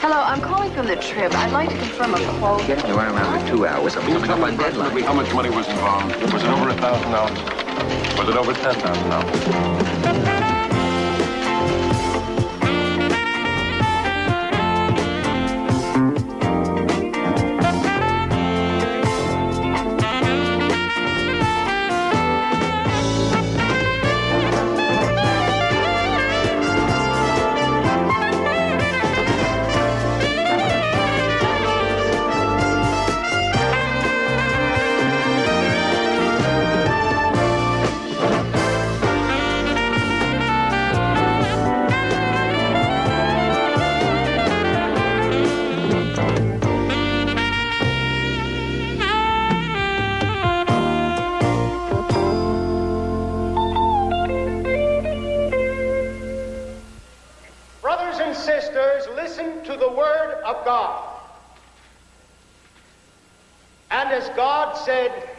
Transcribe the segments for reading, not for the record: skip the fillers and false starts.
Hello, I'm calling from the trip. I'd like to confirm a quote. You were around in 2 hours. I'm coming up on deadline. How much money was involved? Was it over $1,000? Was it over $10,000?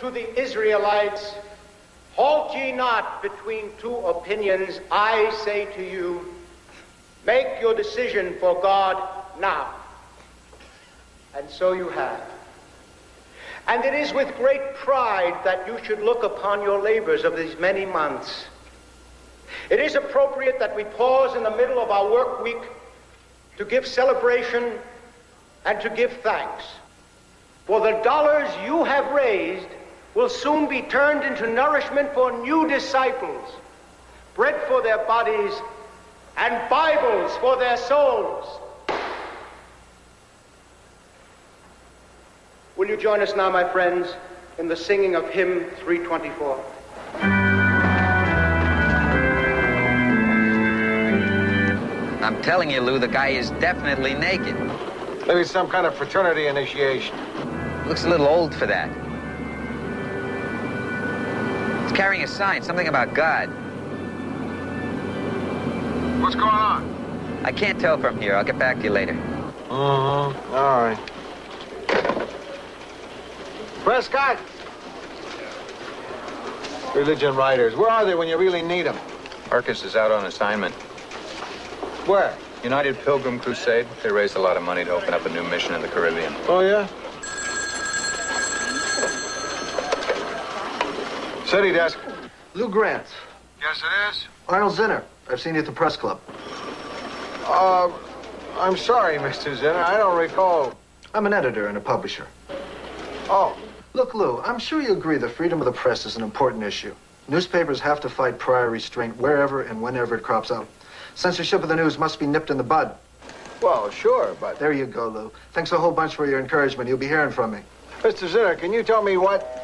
To the Israelites, halt ye not between two opinions. I say to you, make your decision for God now. And so you have. And it is with great pride that you should look upon your labors of these many months. It is appropriate that we pause in the middle of our work week to give celebration and to give thanks. For the dollars you have raised will soon be turned into nourishment for new disciples, bread for their bodies, and Bibles for their souls. Will you join us now, my friends, in the singing of hymn 324? I'm telling you, Lou, the guy is definitely naked. Maybe some kind of fraternity initiation. Looks a little old for that. He's carrying a sign, something about God. What's going on? I can't tell from here. I'll get back to you later. All right. Prescott! Religion writers. Where are they when you really need them? Marcus is out on assignment. Where? United Pilgrim Crusade. They raised a lot of money to open up a new mission in the Caribbean. Oh, yeah? City desk. Lou Grant. Yes, it is. Arnold Zinner. I've seen you at the press club. I'm sorry, Mr. Zinner. I don't recall. I'm an editor and a publisher. Oh. Look, Lou, I'm sure you agree that freedom of the press is an important issue. Newspapers have to fight prior restraint wherever and whenever it crops up. Censorship of the news must be nipped in the bud. Well, sure, but... There you go, Lou. Thanks a whole bunch for your encouragement. You'll be hearing from me. Mr. Zinner, can you tell me what...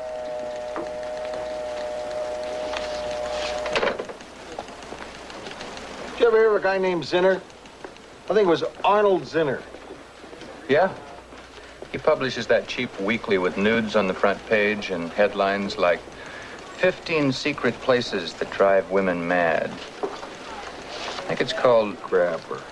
Did you ever hear of a guy named Zinner? I think it was Arnold Zinner. Yeah? He publishes that cheap weekly with nudes on the front page and headlines like 15 secret places that drive women mad. I think it's called Grabber.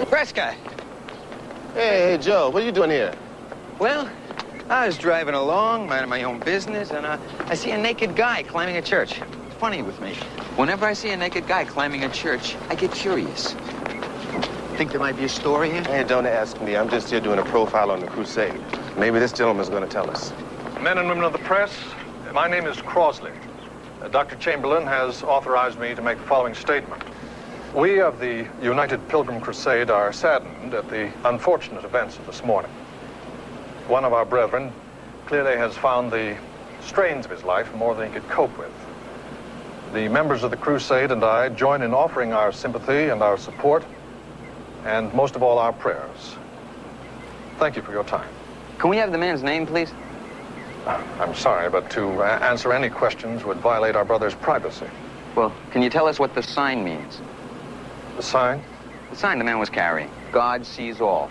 Prescott. Hey, Joe, what are you doing here? Well, I was driving along, minding my own business, and I see a naked guy climbing a church. It's funny with me. Whenever I see a naked guy climbing a church, I get curious. Think there might be a story here? Hey, don't ask me. I'm just here doing a profile on the crusade. Maybe this gentleman's going to tell us. Men and women of the press, my name is Crosley. Dr. Chamberlain has authorized me to make the following statement. We of the United Pilgrim Crusade are saddened at the unfortunate events of this morning. One of our brethren clearly has found the strains of his life more than he could cope with. The members of the crusade and I join in offering our sympathy and our support, and most of all, our prayers. Thank you for your time. Can we have the man's name, please? I'm sorry, but to answer any questions would violate our brother's privacy. Well, can you tell us what the sign means? The sign? The sign the man was carrying. God sees all.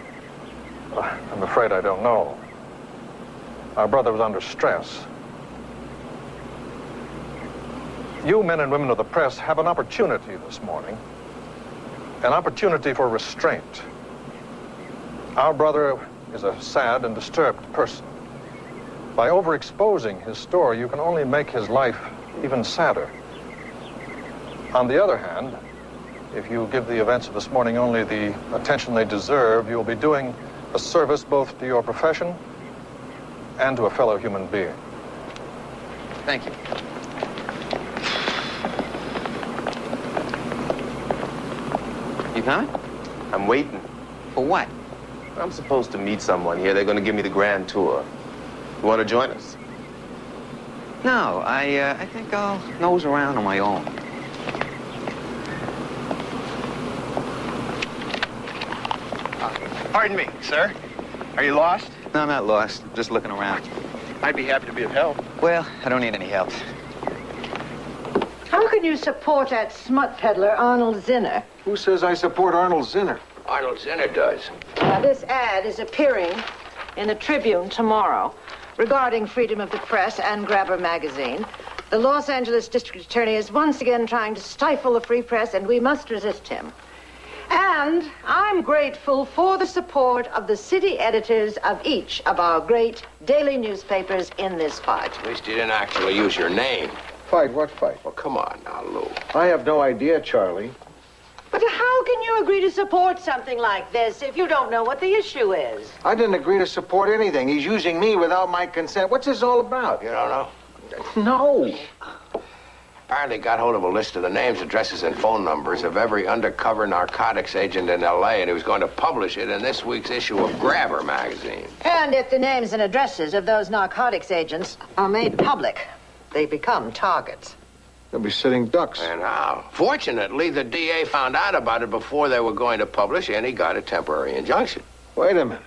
I'm afraid I don't know. Our brother was under stress. You men and women of the press have an opportunity this morning, an opportunity for restraint. Our brother is a sad and disturbed person. By overexposing his story, you can only make his life even sadder. On the other hand, if you give the events of this morning only the attention they deserve, you'll be doing a service both to your profession and to a fellow human being. Thank you. You coming? I'm waiting. For what? I'm supposed to meet someone here. They're going to give me the grand tour. You want to join us? No, I think I'll nose around on my own. Pardon me, sir. Are you lost? No, I'm not lost. I'm just looking around. I'd be happy to be of help. Well, I don't need any help. How can you support that smut peddler, Arnold Zinner? Who says I support Arnold Zinner? Arnold Zinner does. This ad is appearing in the Tribune tomorrow regarding freedom of the press and Grabber magazine. The Los Angeles District Attorney is once again trying to stifle the free press, and we must resist him. And I'm grateful for the support of the city editors of each of our great daily newspapers in this fight. At least you didn't actually use your name. Fight? What fight? Well, come on now, Lou. I have no idea, Charlie. But how can you agree to support something like this if you don't know what the issue is? I didn't agree to support anything. He's using me without my consent. What's this all about? You don't know? No. Apparently got hold of a list of the names, addresses, and phone numbers of every undercover narcotics agent in L.A., and he was going to publish it in this week's issue of Grabber magazine. And if the names and addresses of those narcotics agents are made public, they become targets. They'll be sitting ducks. And how? Fortunately, the DA found out about it before they were going to publish, and he got a temporary injunction. Wait a minute.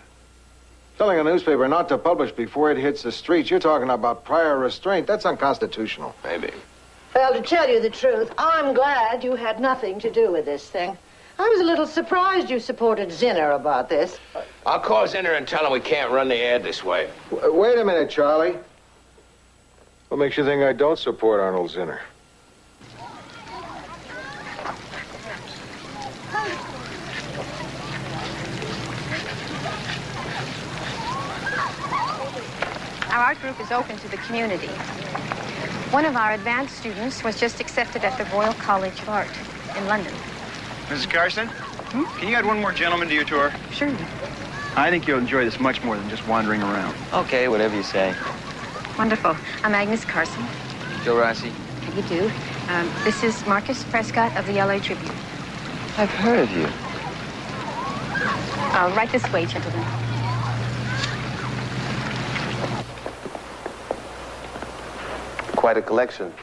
Telling a newspaper not to publish before it hits the streets, you're talking about prior restraint. That's unconstitutional. Maybe. Well, to tell you the truth, I'm glad you had nothing to do with this thing. I was a little surprised you supported Zinner about this. I'll call Zinner and tell him we can't run the ad this way. Wait a minute, Charlie. What makes you think I don't support Arnold Zinner? Our art group is open to the community. One of our advanced students was just accepted at the Royal College of Art in London. Mrs. Carson, can you add one more gentleman to your tour? Sure. I think you'll enjoy this much more than just wandering around. Okay, whatever you say. Wonderful. I'm Agnes Carson. Joe Rossi. How do you do? This is Marcus Prescott of the LA Tribune. I've heard of you. Right this way, gentlemen. Quite a collection.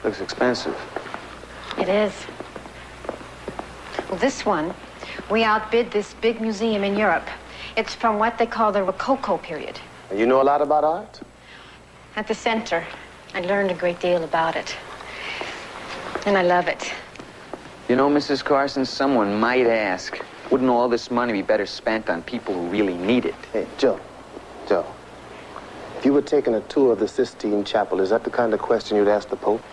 Looks expensive. It is. Well, this one, we outbid this big museum in Europe. It's from what they call the Rococo period. You know a lot about art? At the center, I learned a great deal about it. And I love it. You know, Mrs. Carson, someone might ask, wouldn't all this money be better spent on people who really need it? Hey, Joe. If you were taking a tour of the Sistine Chapel, is that the kind of question you'd ask the Pope?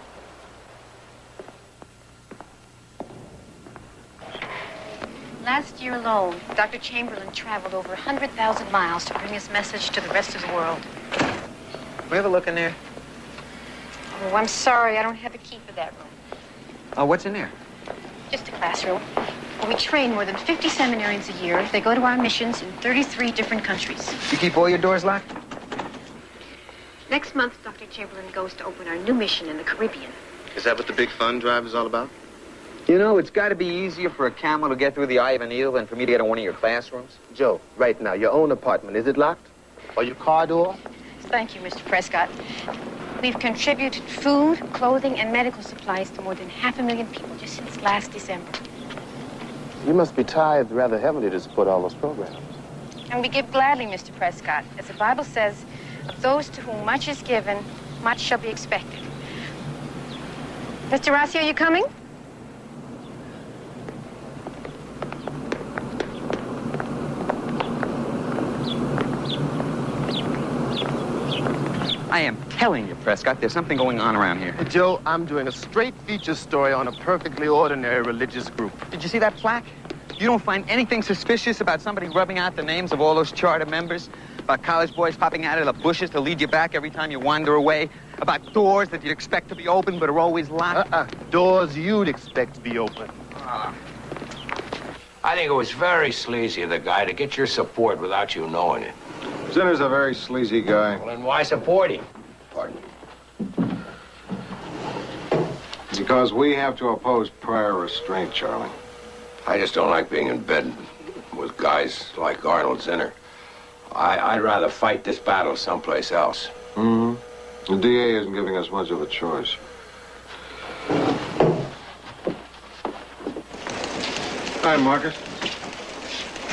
Last year alone, Dr. Chamberlain traveled over 100,000 miles to bring his message to the rest of the world. We have a look in there? Oh, I'm sorry, I don't have a key for that room. Oh, what's in there? Just a classroom. We train more than 50 seminarians a year. They go to our missions in 33 different countries. You keep all your doors locked? Next month, Dr. Chamberlain goes to open our new mission in the Caribbean. Is that what the big fund drive is all about? You know, it's got to be easier for a camel to get through the eye of an eel than for me to get in one of your classrooms. Joe, right now, your own apartment, is it locked? Or your car door? Thank you, Mr. Prescott. We've contributed food, clothing, and medical supplies to more than 500,000 people just since last December. You must be tithed rather heavily to support all those programs. And we give gladly, Mr. Prescott. As the Bible says, of those to whom much is given, much shall be expected. Mr. Rossi, are you coming? telling you, Prescott, there's something going on around here. Joe, I'm doing a straight feature story on a perfectly ordinary religious group. Did you see that plaque? You don't find anything suspicious about somebody rubbing out the names of all those charter members? About college boys popping out of the bushes to lead you back every time you wander away? About doors that you'd expect to be open but are always locked? Doors you'd expect to be open. I think it was very sleazy of the guy to get your support without you knowing it. Zinner's a very sleazy guy. Well, then why support him? Pardon? Because we have to oppose prior restraint, Charlie. I just don't like being in bed with guys like Arnold Zinner. I'd rather fight this battle someplace else. Mm-hmm. The DA isn't giving us much of a choice. Hi, Marcus.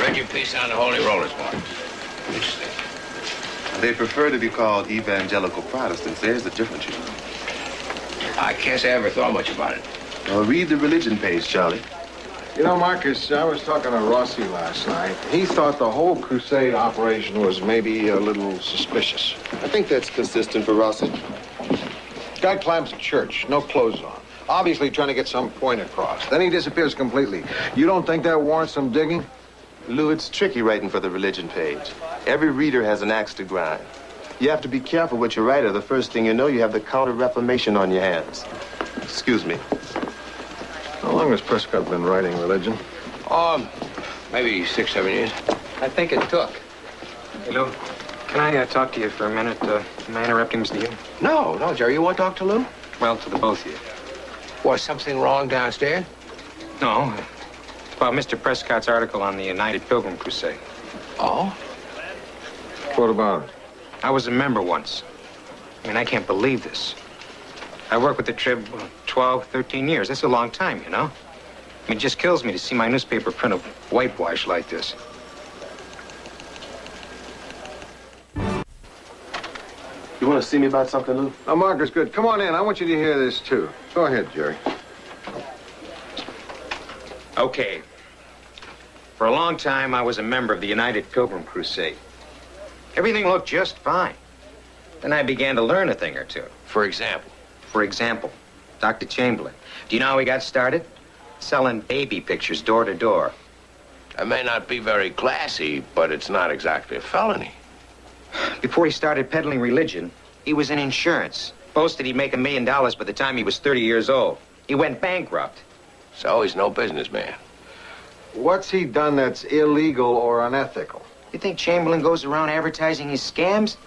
Read your piece on the Holy Rollers, Marcus. Interesting. They prefer to be called evangelical Protestants. There's the difference, you know. I can't say I ever thought much about it. Well, read the religion page, Charlie. You know, Marcus, I was talking to Rossi last night. He thought the whole crusade operation was maybe a little suspicious. I think that's consistent for Rossi. Guy climbs a church, no clothes on. Obviously trying to get some point across. Then he disappears completely. You don't think that warrants some digging? Lou, it's tricky writing for the religion page. Every reader has an axe to grind. You have to be careful with your writer. The first thing you know, you have the Counter-Reformation on your hands. Excuse me. How long has Prescott been writing religion? Maybe 6, 7 years. I think it took. Hey, Lou, can I talk to you for a minute? Am I interrupting, Mr. Hugh? No, Jerry. You want to talk to Lou? Well, to the both of you. Was something wrong downstairs? No. It's about Mr. Prescott's article on the United Pilgrim Crusade. Oh? What about it? I was a member once. I mean, I can't believe this. I worked with the Trib 12, 13 years. That's a long time, you know? I mean, it just kills me to see my newspaper print of whitewash like this. You want to see me about something, Lou? Oh, Marcus, good. Come on in. I want you to hear this, too. Go ahead, Jerry. Okay. For a long time, I was a member of the United Pilgrim Crusade. Everything looked just fine. Then I began to learn a thing or two. For example? For example, Dr. Chamberlain. Do you know how he got started? Selling baby pictures door to door. It may not be very classy, but it's not exactly a felony. Before he started peddling religion, he was in insurance. Boasted he'd make $1 million by the time he was 30 years old. He went bankrupt. So he's no businessman. What's he done that's illegal or unethical? You think Chamberlain goes around advertising his scams?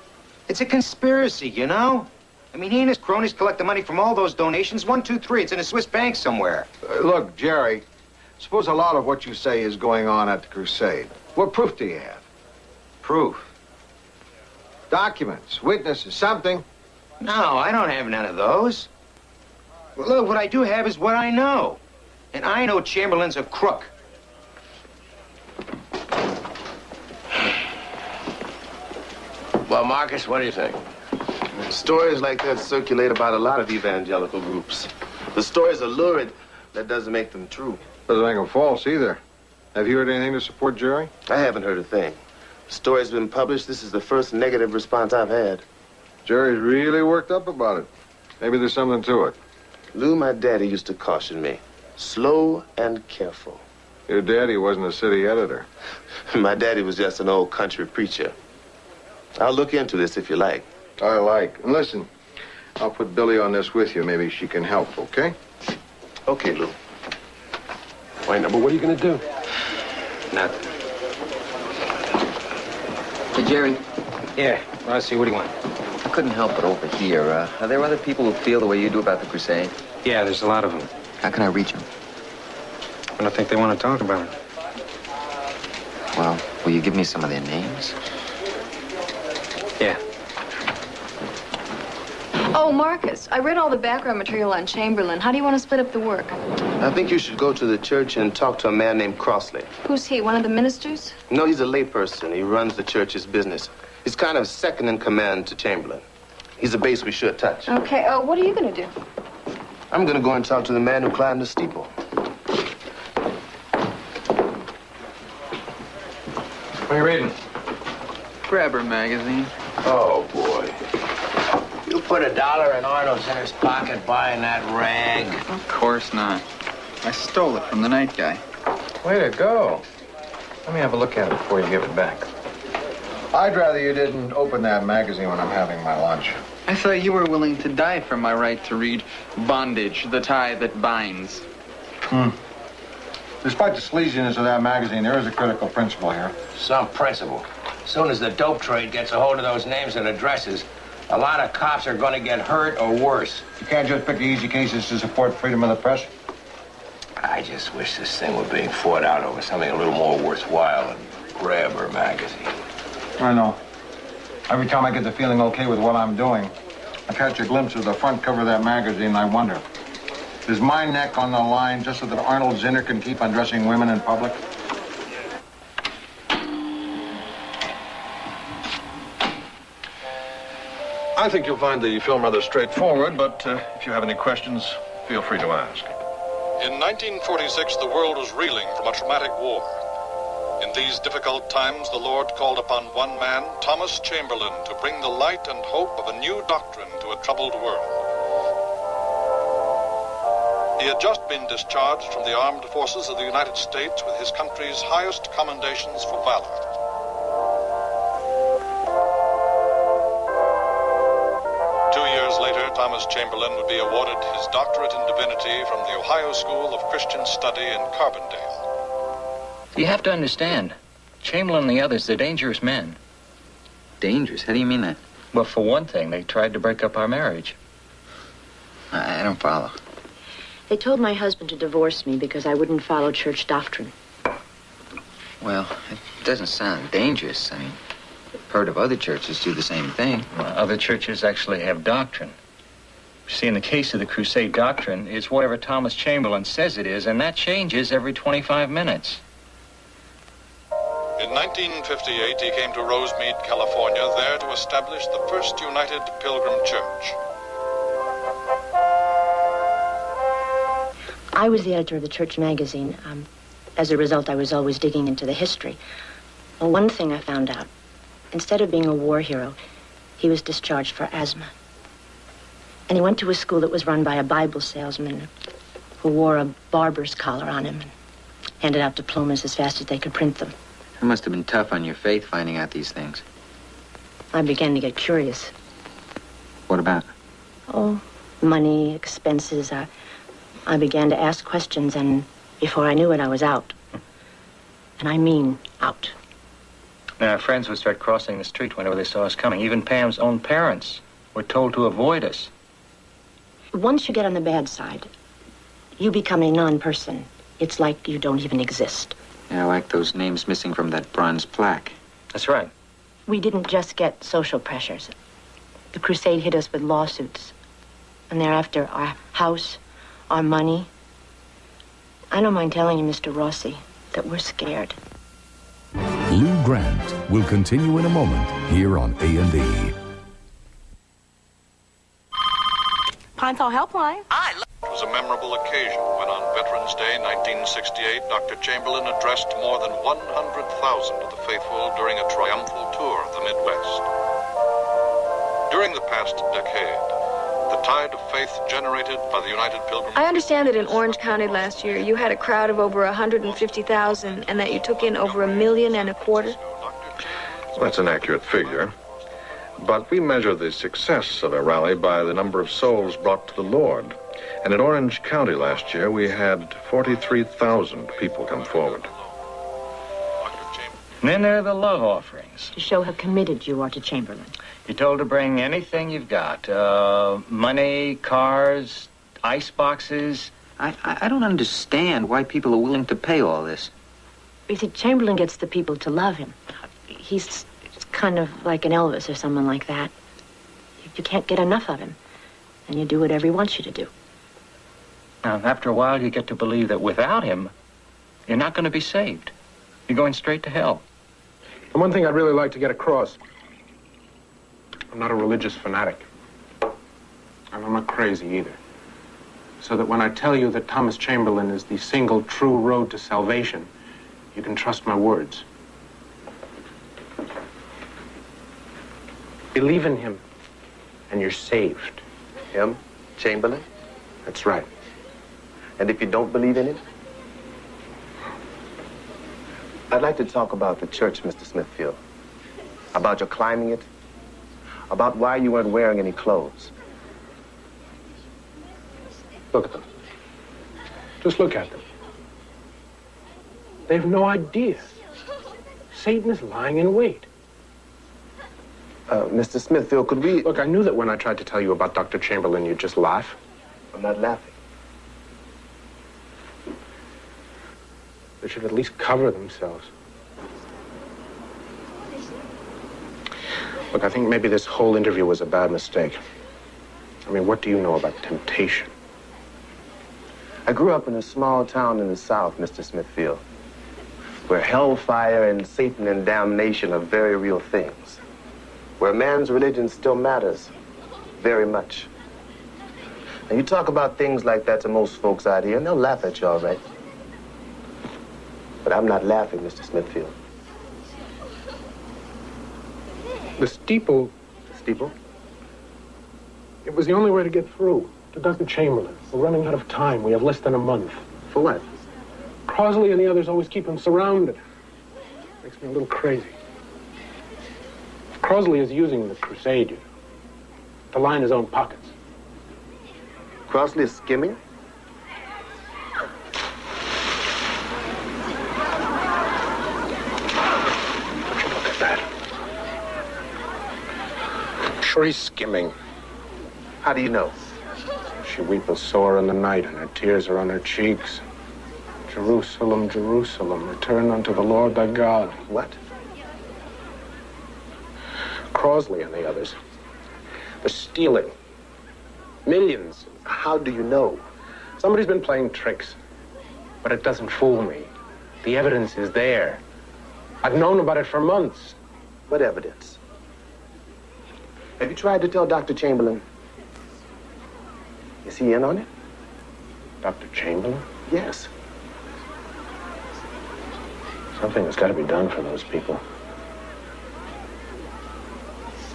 It's a conspiracy, you know? I mean, he and his cronies collect the money from all those donations. 1, 2, 3. It's in a Swiss bank somewhere. Look, Jerry, suppose a lot of what you say is going on at the crusade. What proof do you have? Proof? Documents, witnesses, something. No, I don't have none of those. Well, look, what I do have is what I know. And I know Chamberlain's a crook. Well, Marcus, what do you think? Stories like that circulate about a lot of evangelical groups. The stories are lurid. That doesn't make them true. Doesn't make them false either. Have you heard anything to support Jerry? I haven't heard a thing. The story's been published. This is the first negative response I've had. Jerry's really worked up about it. Maybe there's something to it. Lou, my daddy used to caution me. Slow and careful. Your daddy wasn't a city editor. My daddy was just an old country preacher. I'll look into this if you like. I like. And listen, I'll put Billy on this with you. Maybe she can help, okay? Okay, Lou. Wait, now, but what are you going to do? Nothing. Hey, Jerry. Yeah, Rossi, what do you want? I couldn't help but overhear. Are there other people who feel the way you do about the crusade? Yeah, there's a lot of them. How can I reach them? I don't think they want to talk about it. Well, will you give me some of their names? Yeah. Oh, Marcus, I read all the background material on Chamberlain. How do you want to split up the work? I think you should go to the church and talk to a man named Crossley. Who's he, one of the ministers? No, he's a layperson. He runs the church's business. He's kind of second in command to Chamberlain. He's a base we should touch. Okay, what are you going to do? I'm going to go and talk to the man who climbed the steeple. What are you reading? Grabber magazine. Oh, boy. You put $1 in Arnold Zinner's pocket buying that rag? Of course not. I stole it from the night guy. Way to go. Let me have a look at it before you give it back. I'd rather you didn't open that magazine when I'm having my lunch. I thought you were willing to die for my right to read Bondage, the Tie That Binds. Despite the sleaziness of that magazine, there is a critical principle here. Some principle. As soon as the dope trade gets a hold of those names and addresses, a lot of cops are going to get hurt or worse. You can't just pick the easy cases to support freedom of the press. I just wish this thing were being fought out over something a little more worthwhile than Grabber magazine. I know. Every time I get the feeling okay with what I'm doing, I catch a glimpse of the front cover of that magazine and I wonder, is my neck on the line just so that Arnold Zinner can keep undressing women in public? I think you'll find the film rather straightforward, but if you have any questions, feel free to ask. In 1946, the world was reeling from a traumatic war. In these difficult times, the Lord called upon one man, Thomas Chamberlain, to bring the light and hope of a new doctrine to a troubled world. He had just been discharged from the armed forces of the United States with his country's highest commendations for valor. Thomas Chamberlain would be awarded his doctorate in divinity from the Ohio School of Christian Study in Carbondale. You have to understand, Chamberlain and the others, they're dangerous men. Dangerous? How do you mean that? Well, for one thing, they tried to break up our marriage. I don't follow. They told my husband to divorce me because I wouldn't follow church doctrine. Well, it doesn't sound dangerous. I mean, I've heard of other churches do the same thing. Well, other churches actually have doctrine. You see, in the case of the Crusade doctrine, it's whatever Thomas Chamberlain says it is, and that changes every 25 minutes. In 1958, he came to Rosemead, California, there to establish the first United Pilgrim Church. I was the editor of the church magazine. As a result, I was always digging into the history. Well, one thing I found out, instead of being a war hero, he was discharged for asthma. And he went to a school that was run by a Bible salesman who wore a barber's collar on him and handed out diplomas as fast as they could print them. It must have been tough on your faith finding out these things. I began to get curious. What about? Oh, money, expenses. I began to ask questions, and before I knew it, I was out. And I mean out. Now, our friends would start crossing the street whenever they saw us coming. Even Pam's own parents were told to avoid us. Once you get on the bad side, you become a non-person. It's like you don't even exist. Yeah, like those names missing from that bronze plaque. That's right. We didn't just get social pressures. The crusade hit us with lawsuits. And thereafter, our house, our money. I don't mind telling you, Mr. Rossi, that we're scared. Lou Grant will continue in a moment here on A&E. Pinehall Helpline. It was a memorable occasion when on Veterans Day 1968, Dr. Chamberlain addressed more than 100,000 of the faithful during a triumphal tour of the Midwest. During the past decade, the tide of faith generated by the United Pilgrim... I understand that in Orange County last year, you had a crowd of over 150,000 and that you took in over $1.25 million. That's an accurate figure. But we measure the success of a rally by the number of souls brought to the Lord. And in Orange County last year, we had 43,000 people come forward. And then there are the love offerings. To show how committed you are to Chamberlain. You're told to bring anything you've got. Money, cars, ice boxes. I don't understand why people are willing to pay all this. You see, Chamberlain gets the people to love him. He's kind of like an Elvis or someone like that. You can't get enough of him. And you do whatever he wants you to do. Now, after a while, you get to believe that without him, you're not going to be saved. You're going straight to hell. And one thing I'd really like to get across, I'm not a religious fanatic. And I'm not crazy either. So that when I tell you that Thomas Chamberlain is the single true road to salvation, you can trust my words. Believe in him, and you're saved. Him? Chamberlain? That's right. And if you don't believe in him? I'd like to talk about the church, Mr. Smithfield. About your climbing it. About why you weren't wearing any clothes. Look at them. Just look at them. They have no idea. Satan is lying in wait. Mr. Smithfield, could we... Look, I knew that when I tried to tell you about Dr. Chamberlain, you'd just laugh. I'm not laughing. They should at least cover themselves. Look, I think maybe this whole interview was a bad mistake. I mean, what do you know about temptation? I grew up in a small town in the South, Mr. Smithfield, where hellfire and Satan and damnation are very real things, where man's religion still matters very much. And you talk about things like that to most folks out here, and they'll laugh at you, all right. But I'm not laughing, Mr. Smithfield. The steeple... The steeple? It was the only way to get through. To Dr. Chamberlain. We're running out of time. We have less than a month. For what? Crosley and the others always keep him surrounded. Makes me a little crazy. Crosley is using the crusade, you know, to line his own pockets. Crosley is skimming? Look at that. I'm sure he's skimming. How do you know? She weepeth sore in the night, and her tears are on her cheeks. Jerusalem, Jerusalem, return unto the Lord thy God. What? Crosley and the others. They're stealing. Millions. How do you know? Somebody's been playing tricks. But it doesn't fool me. The evidence is there. I've known about it for months. What evidence? Have you tried to tell Dr. Chamberlain? Is he in on it? Dr. Chamberlain? Yes. Something has got to be done for those people.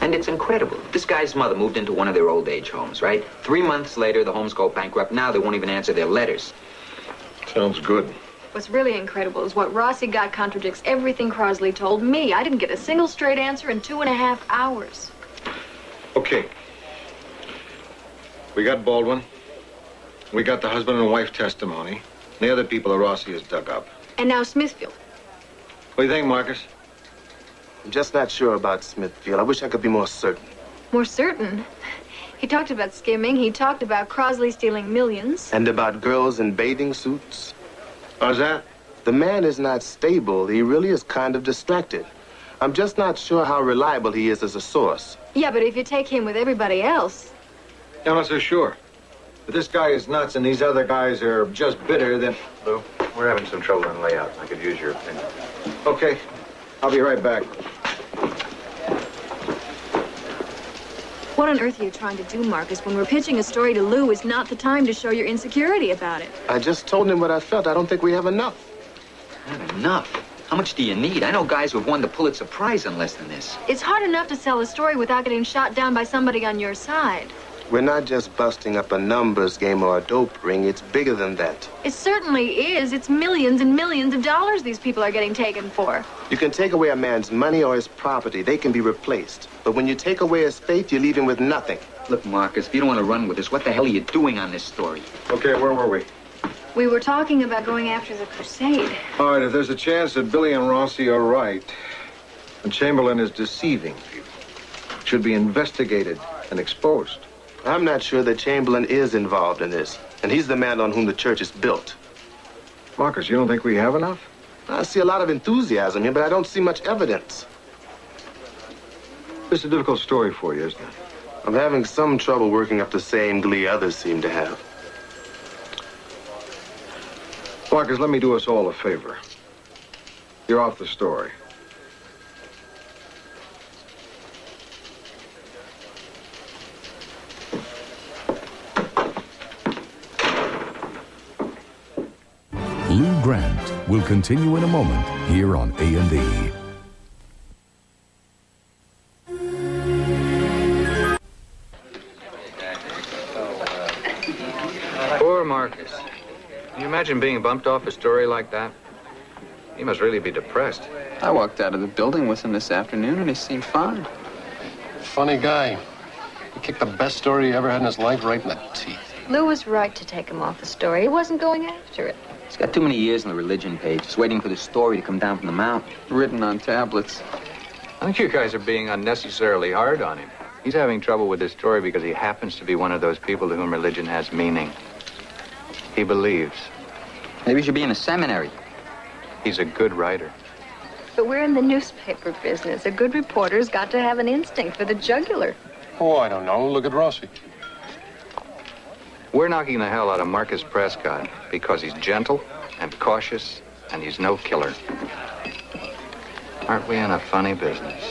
And it's incredible. This guy's mother moved into one of their old age homes, right? 3 months later, the homes go bankrupt. Now they won't even answer their letters. Sounds good. What's really incredible is what Rossi got contradicts everything Crosley told me. I didn't get a single straight answer in 2.5 hours. Okay. We got Baldwin. We got the husband and wife testimony. The other people Rossi has dug up. And now Smithfield. What do you think, Marcus? I'm just not sure about Smithfield. I wish I could be more certain. More certain? He talked about skimming. He talked about Crosley stealing millions. And about girls in bathing suits. How's that? The man is not stable. He really is kind of distracted. I'm just not sure how reliable he is as a source. Yeah, but if you take him with everybody else... I'm not so sure. If this guy is nuts and these other guys are just bitter, then... Lou, we're having some trouble in layout. I could use your opinion. Okay. I'll be right back. What on earth are you trying to do, Marcus? When we're pitching a story to Lou, is not the time to show your insecurity about it. I just told him what I felt. I don't think we have enough. Not enough? How much do you need? I know guys who've won the Pulitzer Prize on less than this. It's hard enough to sell a story without getting shot down by somebody on your side. We're not just busting up a numbers game or a dope ring. It's bigger than that. It certainly is. It's millions and millions of dollars these people are getting taken for. You can take away a man's money or his property. They can be replaced. But when you take away his faith, you leave him with nothing. Look, Marcus, if you don't want to run with us, what the hell are you doing on this story? Okay, where were we? We were talking about going after the crusade. All right, if there's a chance that Billy and Rossi are right, and Chamberlain is deceiving people, it should be investigated and exposed. I'm not sure that Chamberlain is involved in this, and he's the man on whom the church is built. Marcus, you don't think we have enough? I see a lot of enthusiasm here, but I don't see much evidence. This is a difficult story for you, isn't it? I'm having some trouble working up the same glee others seem to have. Marcus, let me do us all a favor. You're off the story. Lou Grant will continue in a moment here on A&E. Imagine being bumped off a story like that. He must really be depressed. I walked out of the building with him this afternoon, and he seemed fine. Funny guy. He kicked the best story he ever had in his life right in the teeth. Lou was right to take him off the story. He wasn't going after it. He's got too many years on the religion page, just waiting for the story to come down from the mountain, written on tablets. I think you guys are being unnecessarily hard on him. He's having trouble with his story because he happens to be one of those people to whom religion has meaning. He believes. Maybe he should be in a seminary. He's a good writer. But we're in the newspaper business. A good reporter's got to have an instinct for the jugular. Oh, I don't know. Look at Rossi. We're knocking the hell out of Marcus Prescott because he's gentle and cautious and he's no killer. Aren't we in a funny business?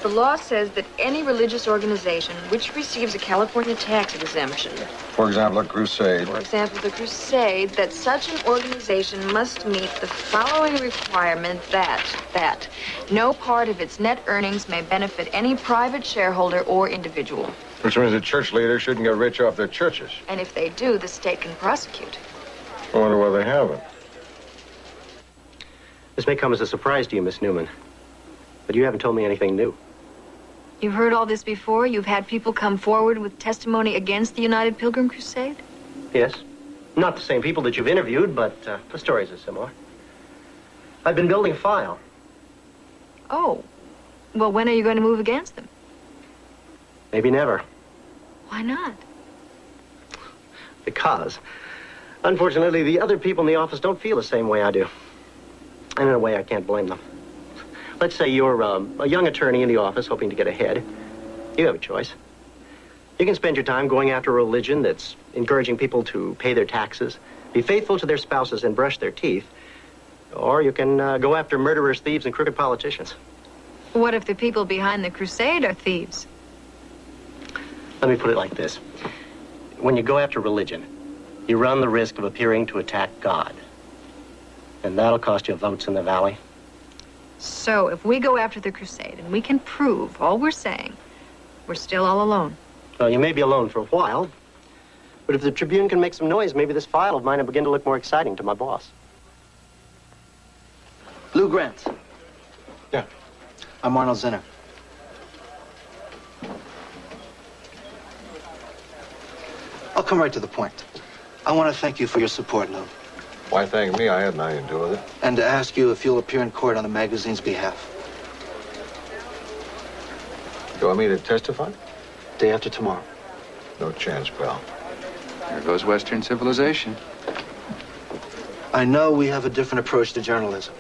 The law says that any religious organization which receives a California tax exemption, For example, a crusade. for example, the Crusade, that such an organization must meet the following requirement that no part of its net earnings may benefit any private shareholder or individual. Which means the church leaders shouldn't get rich off their churches. And if they do, the state can prosecute. I wonder why they haven't. This may come as a surprise to you, Miss Newman, but you haven't told me anything new. You've heard all this before? You've had people come forward with testimony against the United Pilgrim Crusade? Yes. Not the same people that you've interviewed, but the stories are similar. I've been building a file. Oh. Well, when are you going to move against them? Maybe never. Why not? Because, unfortunately, the other people in the office don't feel the same way I do. And in a way, I can't blame them. Let's say you're a young attorney in the office hoping to get ahead. You have a choice. You can spend your time going after a religion that's encouraging people to pay their taxes, be faithful to their spouses, and brush their teeth. Or you can go after murderers, thieves, and crooked politicians. What if the people behind the crusade are thieves? Let me put it like this. When you go after religion, you run the risk of appearing to attack God. And that'll cost you votes in the valley. So, if we go after the crusade and we can prove all we're saying, we're still all alone. Well, you may be alone for a while, but if the Tribune can make some noise, maybe this file of mine will begin to look more exciting to my boss. Lou Grant. Yeah. I'm Arnold Zinner. I'll come right to the point. I want to thank you for your support, Lou. Why thank me? I had nothing to do with it. And to ask you if you'll appear in court on the magazine's behalf. You want me to testify? Day after tomorrow. No chance, pal. There goes Western civilization. I know we have a different approach to journalism.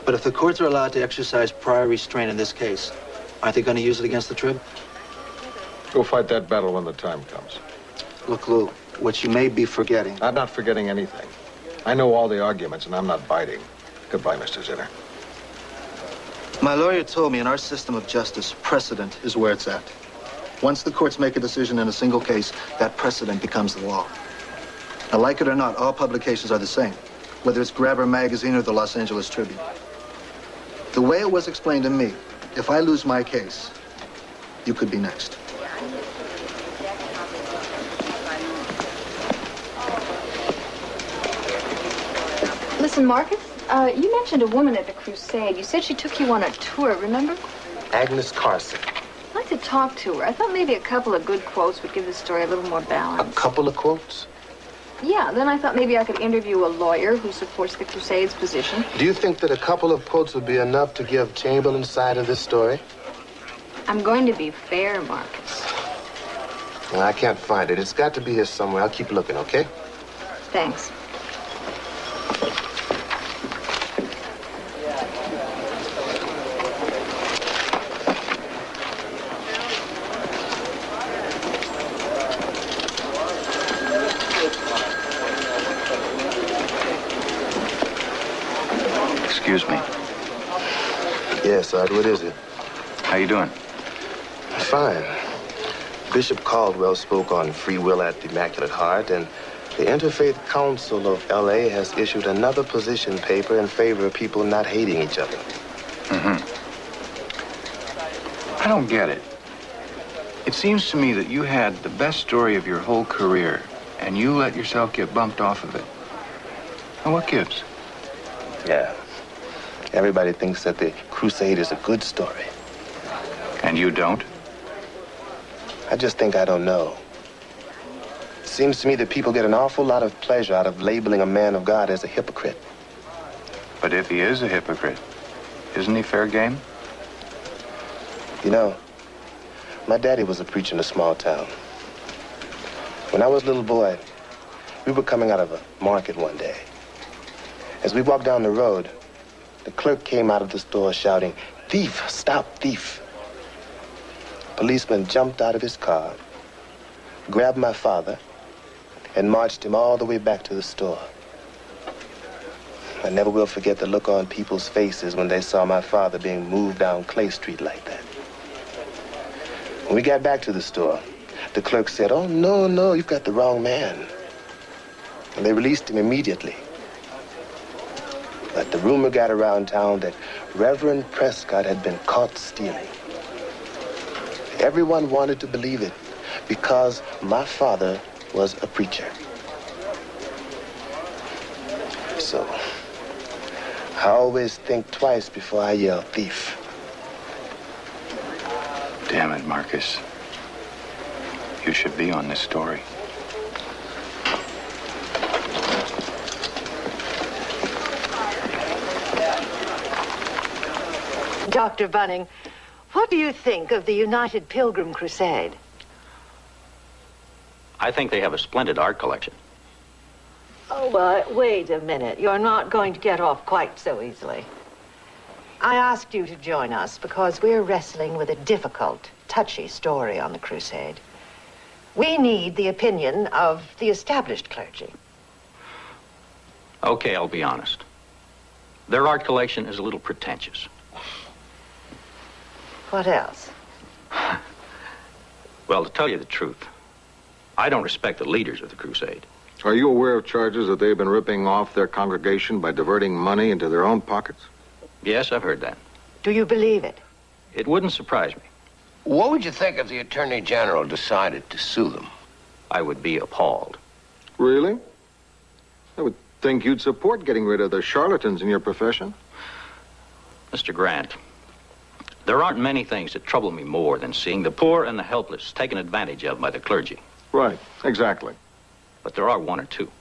But if the courts are allowed to exercise prior restraint in this case, aren't they going to use it against the Trib? We'll fight that battle when the time comes. Look, Lou, what you may be forgetting... I'm not forgetting anything. I know all the arguments, and I'm not biting. Goodbye, Mr. Zinner. My lawyer told me in our system of justice, precedent is where it's at. Once the courts make a decision in a single case, that precedent becomes the law. Now, like it or not, all publications are the same, whether it's Grabber Magazine or the Los Angeles Tribune. The way it was explained to me, if I lose my case, you could be next. Listen, Marcus, you mentioned a woman at the crusade. You said she took you on a tour, remember? Agnes Carson. I'd like to talk to her. I thought maybe a couple of good quotes would give the story a little more balance. A couple of quotes? Yeah, then I thought maybe I could interview a lawyer who supports the Crusade's position. Do you think that a couple of quotes would be enough to give Chamberlain's side of this story? I'm going to be fair, Marcus. Well, I can't find it. It's got to be here somewhere. I'll keep looking, okay? Thanks. Excuse me. Yes, Art, what is it? How you doing? Fine. Bishop Caldwell spoke on free will at the Immaculate Heart, and the Interfaith Council of L.A. has issued another position paper in favor of people not hating each other. Mm-hmm. I don't get it. It seems to me that you had the best story of your whole career, And you let yourself get bumped off of it. And what gives? Yeah. Everybody thinks that the crusade is a good story. And you don't? I just think I don't know. It seems to me that people get an awful lot of pleasure out of labeling a man of God as a hypocrite. But if he is a hypocrite, isn't he fair game? You know, my daddy was a preacher in a small town. When I was a little boy, we were coming out of a market one day. As we walked down the road, the clerk came out of the store shouting, "Thief, stop, thief." A policeman jumped out of his car, grabbed my father, and marched him all the way back to the store. I never will forget the look on people's faces when they saw my father being moved down Clay Street like that. When we got back to the store, the clerk said, "Oh, no, you've got the wrong man." And they released him immediately. But the rumor got around town that Reverend Prescott had been caught stealing. Everyone wanted to believe it because my father was a preacher. So, I always think twice before I yell thief. Damn it, Marcus. You should be on this story. Dr. Bunning, what do you think of the United Pilgrim Crusade? I think they have a splendid art collection. Oh, well, wait a minute. You're not going to get off quite so easily. I asked you to join us because we're wrestling with a difficult, touchy story on the crusade. We need the opinion of the established clergy. Okay, I'll be honest. Their art collection is a little pretentious. What else? Well, to tell you the truth, I don't respect the leaders of the crusade. Are you aware of charges that they've been ripping off their congregation by diverting money into their own pockets? Yes, I've heard that. Do you believe it? It wouldn't surprise me. What would you think if the Attorney General decided to sue them? I would be appalled. Really? I would think you'd support getting rid of the charlatans in your profession. Mr. Grant, there aren't many things that trouble me more than seeing the poor and the helpless taken advantage of by the clergy. Right, exactly. But there are one or two.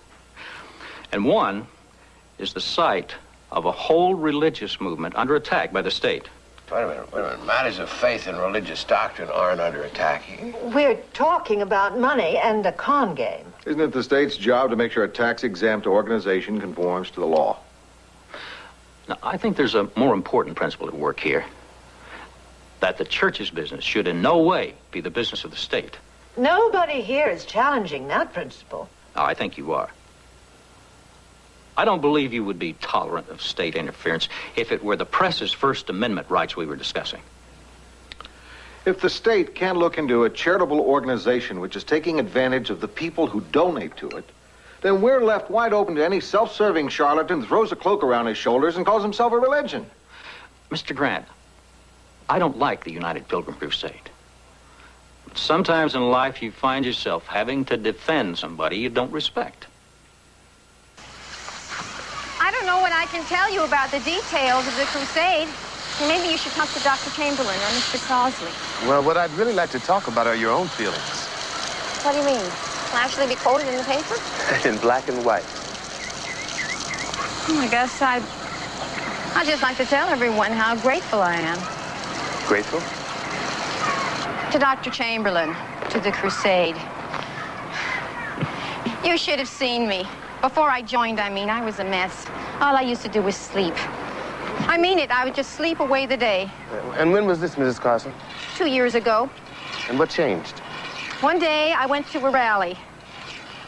And one is the sight of a whole religious movement under attack by the state. Wait a minute. Matters of faith and religious doctrine aren't under attack. We're talking about money and a con game. Isn't it the state's job to make sure a tax-exempt organization conforms to the law? Now, I think there's a more important principle at work here. That the church's business should in no way be the business of the state. Nobody here is challenging that principle. Oh, I think you are. I don't believe you would be tolerant of state interference if it were the press's First Amendment rights we were discussing. If the state can't look into a charitable organization which is taking advantage of the people who donate to it, then we're left wide open to any self-serving charlatan who throws a cloak around his shoulders and calls himself a religion. Mr. Grant, I don't like the United Pilgrim Crusade. But sometimes in life you find yourself having to defend somebody you don't respect. I don't know what I can tell you about the details of the crusade. Maybe you should talk to Dr. Chamberlain or Mr. Crosley. Well, what I'd really like to talk about are your own feelings. What do you mean? Will actually be quoted in the paper? In black and white. I guess I'd just like to tell everyone how grateful I am. Grateful? To Dr. Chamberlain, to the crusade. You should have seen me. Before I joined, I was a mess. All I used to do was sleep. I mean it, I would just sleep away the day. And when was this, Mrs. Carson? 2 years ago. And what changed? One day, I went to a rally.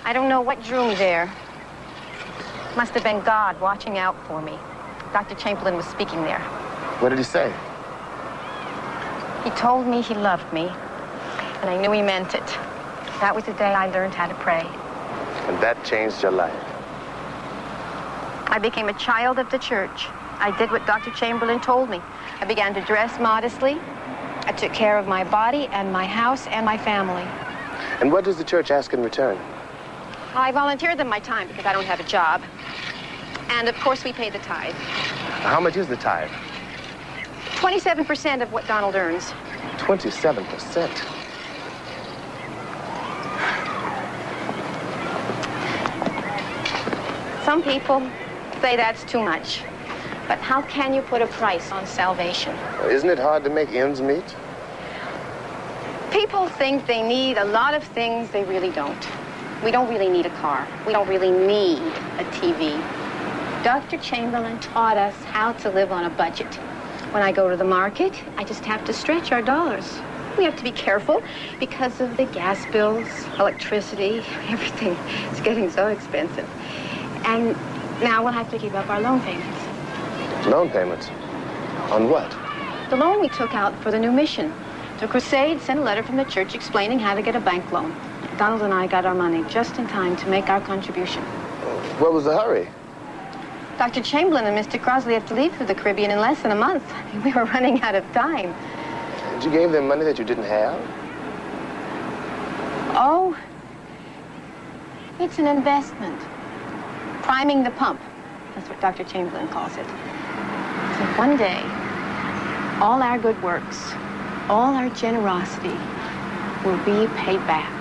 I don't know what drew me there. Must have been God watching out for me. Dr. Chamberlain was speaking there. What did he say? He told me he loved me, and I knew he meant it. That was the day I learned how to pray. And that changed your life? I became a child of the church. I did what Dr. Chamberlain told me. I began to dress modestly. I took care of my body and my house and my family. And what does the church ask in return? I volunteered them my time because I don't have a job. And, of course, we pay the tithe. How much is the tithe? 27% of what Donald earns. 27%. Some people say that's too much. But how can you put a price on salvation? Isn't it hard to make ends meet? People think they need a lot of things they really don't. We don't really need a car. We don't really need a TV. Dr. Chamberlain taught us how to live on a budget. When I go to the market, I just have to stretch our dollars. We have to be careful because of the gas bills, electricity, everything. It's getting so expensive. And now we'll have to keep up our loan payments. Loan payments? On what? The loan we took out for the new mission. The Crusade sent a letter from the church explaining how to get a bank loan. Donald and I got our money just in time to make our contribution. What was the hurry? Dr. Chamberlain and Mr. Crosley have to leave for the Caribbean in less than a month. We were running out of time. And you gave them money that you didn't have? Oh, it's an investment. Priming the pump. That's what Dr. Chamberlain calls it. So one day, all our good works, all our generosity will be paid back.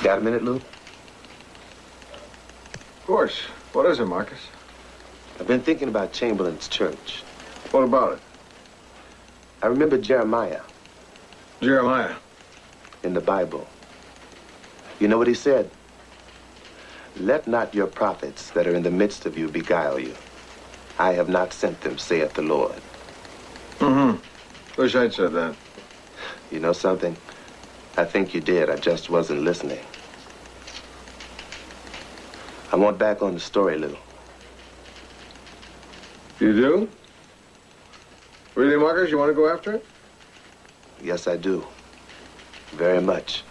Got a minute, Lou? Of course. What is it, Marcus? I've been thinking about Chamberlain's church. What about it? I remember Jeremiah. Jeremiah? In the Bible. You know what he said? Let not your prophets that are in the midst of you beguile you. I have not sent them, saith the Lord. Wish I'd said that. You know something? I think you did. I just wasn't listening. I want back on the story a little. You do? Really, Marcus? You want to go after it? Yes, I do. Very much.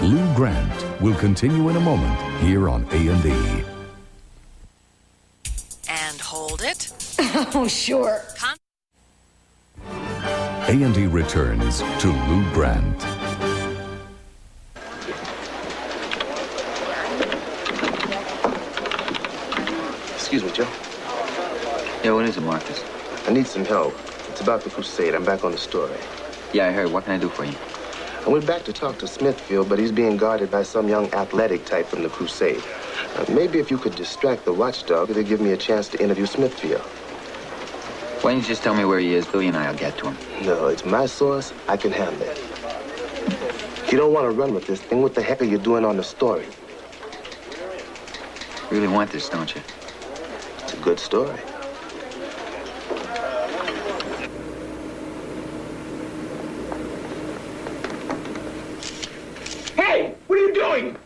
Lou Grant will continue in a moment here on A&E. And hold it. Oh, sure. A&E returns to Lou Grant. Excuse me, Joe. Yeah, what is it, Marcus? I need some help. It's about the Crusade. I'm back on the story. Yeah, I heard. What can I do for you? I went back to talk to Smithfield, but he's being guarded by some young athletic type from the Crusade. Maybe if you could distract the watchdog, it'd give me a chance to interview Smithfield. Why don't you just tell me where he is? Billy and I will get to him. No, it's my source. I can handle it. If you don't want to run with this thing, what the heck are you doing on the story? You really want this, don't you? It's a good story. Hey, what are you doing?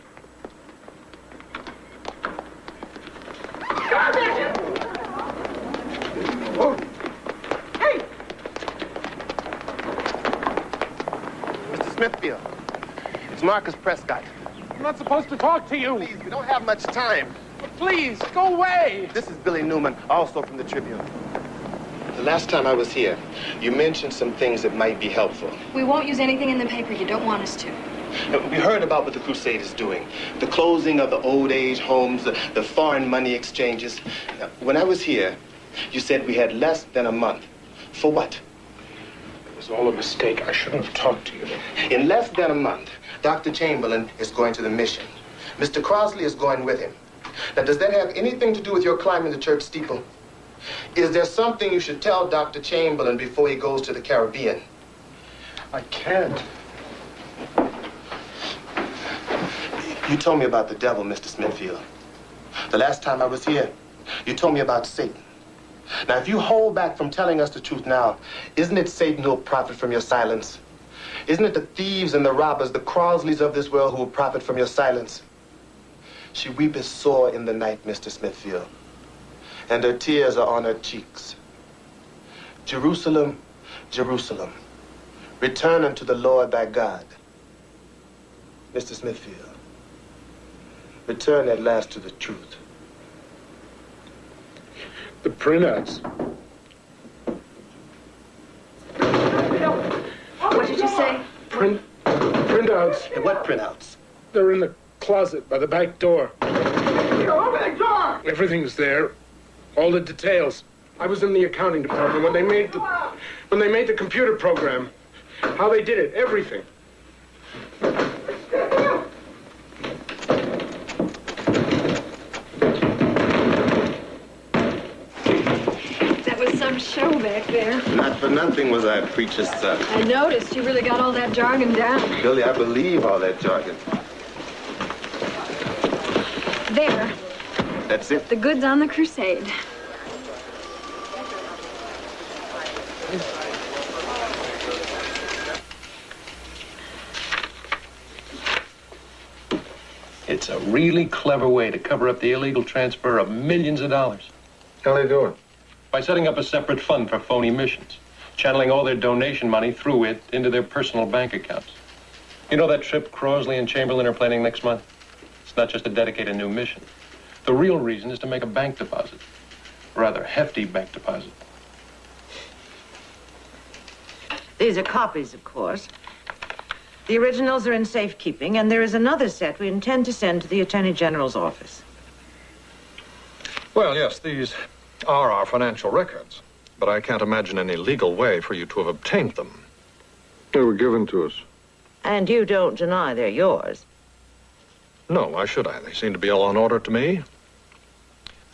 Oh. Hey! Mr. Smithfield, it's Marcus Prescott. I'm not supposed to talk to you. Please, we don't have much time. But please, go away. This is Billy Newman, also from the Tribune. The last time I was here, you mentioned some things that might be helpful. We won't use anything in the paper you don't want us to. We heard about what the Crusade is doing. The closing of the old age homes, the foreign money exchanges. Now, when I was here, you said we had less than a month. For what? It was all a mistake. I shouldn't have talked to you. In less than a month, Dr. Chamberlain is going to the mission. Mr. Crosley is going with him. Now, does that have anything to do with your climbing the church steeple? Is there something you should tell Dr. Chamberlain before he goes to the Caribbean? I can't. You told me about the devil, Mr. Smithfield. The last time I was here, you told me about Satan. Now, if you hold back from telling us the truth now, isn't it Satan who will profit from your silence? Isn't it the thieves and the robbers, the Crosleys of this world who will profit from your silence? She weepeth sore in the night, Mr. Smithfield, and her tears are on her cheeks. Jerusalem, Jerusalem, return unto the Lord thy God. Mr. Smithfield, Return at last to the truth. The printouts. What did you say? Printouts. What printouts? They're in the closet by the back door. Open the door! Everything's there. All the details. I was in the accounting department when they made the computer program. How they did it, everything. That was some show back there. Not for nothing was I a preacher's son. I noticed you really got all that jargon down. Billy, I believe all that jargon. There, That's it. the goods on the crusade. It's a really clever way to cover up the illegal transfer of millions of dollars. How they do it? By setting up a separate fund for phony missions, channeling all their donation money through it into their personal bank accounts. You know that trip Crosley and Chamberlain are planning next month? It's not just to dedicate a new mission. The real reason is to make a bank deposit. A rather hefty bank deposit. These are copies, of course. The originals are in safekeeping, and there is another set we intend to send to the Attorney General's office. Well, yes, these are our financial records, but I can't imagine any legal way for you to have obtained them. They were given to us. And you don't deny they're yours. No, why should I? They seem to be all in order to me.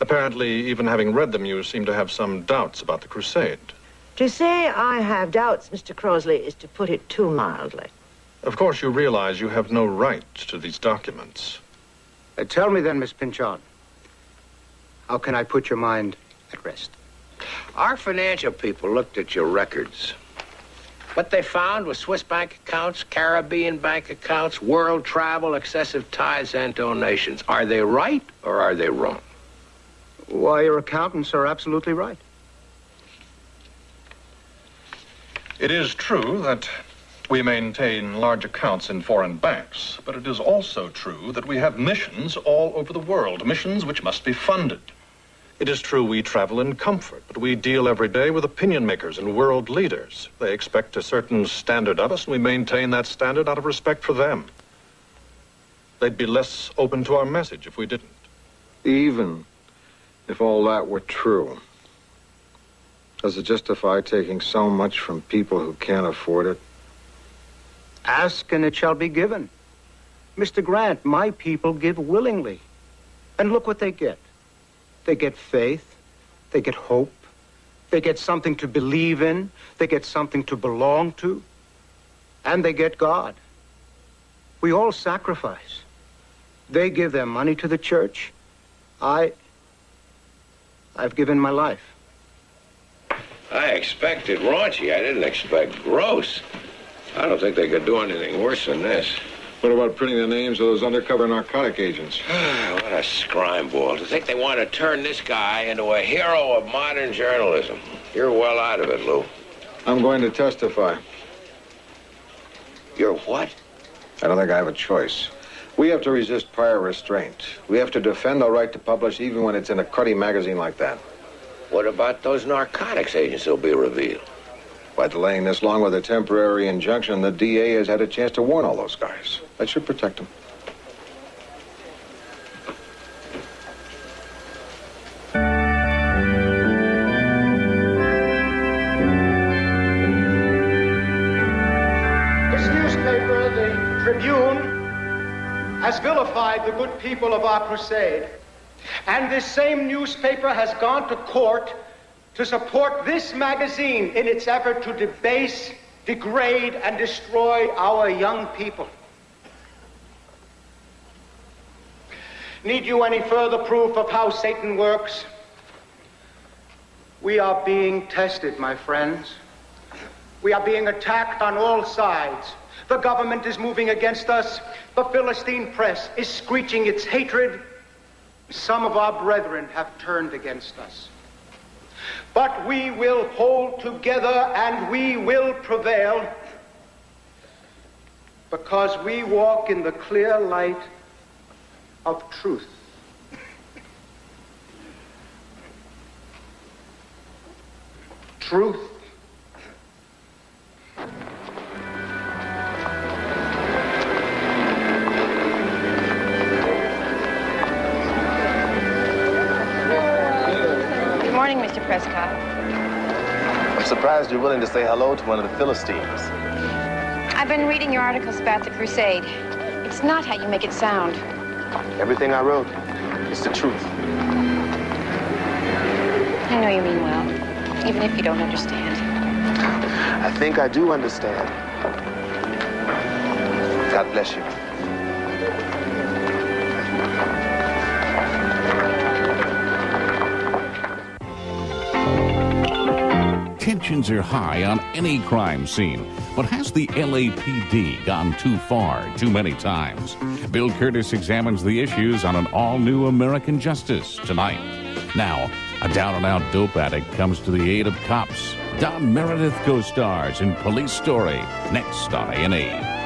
Apparently, even having read them, you seem to have some doubts about the crusade. To say I have doubts, Mr. Crosley, is to put it too mildly. Of course, you realize you have no right to these documents. Tell me then, Miss Pinchon, how can I put your mind at rest? Our financial people looked at your records. What they found was Swiss bank accounts, Caribbean bank accounts, world travel, excessive tithes, and donations. Are they right or are they wrong? Why, your accountants are absolutely right. It is true that we maintain large accounts in foreign banks, but it is also true that we have missions all over the world, missions which must be funded. It is true we travel in comfort, but we deal every day with opinion makers and world leaders. They expect a certain standard of us, and we maintain that standard out of respect for them. They'd be less open to our message if we didn't. Even if all that were true, does it justify taking so much from people who can't afford it? Ask and it shall be given. Mr. Grant, my people give willingly. And look what they get. They get faith. They get hope. They get something to believe in. They get something to belong to. And they get God. We all sacrifice. They give their money to the church. I've given my life. I expected raunchy. I didn't expect gross. I don't think they could do anything worse than this. What about printing the names of those undercover narcotic agents? What a scrime ball. To think they want to turn this guy into a hero of modern journalism. You're well out of it, Lou. I'm going to testify. You're what? I don't think I have a choice. We have to resist prior restraint. We have to defend the right to publish even when it's in a cruddy magazine like that. What about those narcotics agents who'll be revealed? By delaying this long with a temporary injunction, the DA has had a chance to warn all those guys. That should protect them. This newspaper, the Tribune, has vilified the good people of our crusade. And this same newspaper has gone to court to support this magazine in its effort to debase, degrade, and destroy our young people. Need you any further proof of how Satan works? We are being tested, my friends. We are being attacked on all sides. The government is moving against us. The Philistine press is screeching its hatred. Some of our brethren have turned against us. But we will hold together and we will prevail because we walk in the clear light of truth. Truth. Good morning, Mr. Prescott. I'm surprised you're willing to say hello to one of the Philistines. I've been reading your articles about the crusade. It's not how you make it sound. Everything I wrote is the truth. I know you mean well, even if you don't understand. I think I do understand. God bless you. Tensions are high on any crime scene, but has the LAPD gone too far too many times? Bill Curtis examines the issues on an all-new American Justice tonight. Now, a down-and-out dope addict comes to the aid of cops. Don Meredith co-stars in Police Story, next on A&E.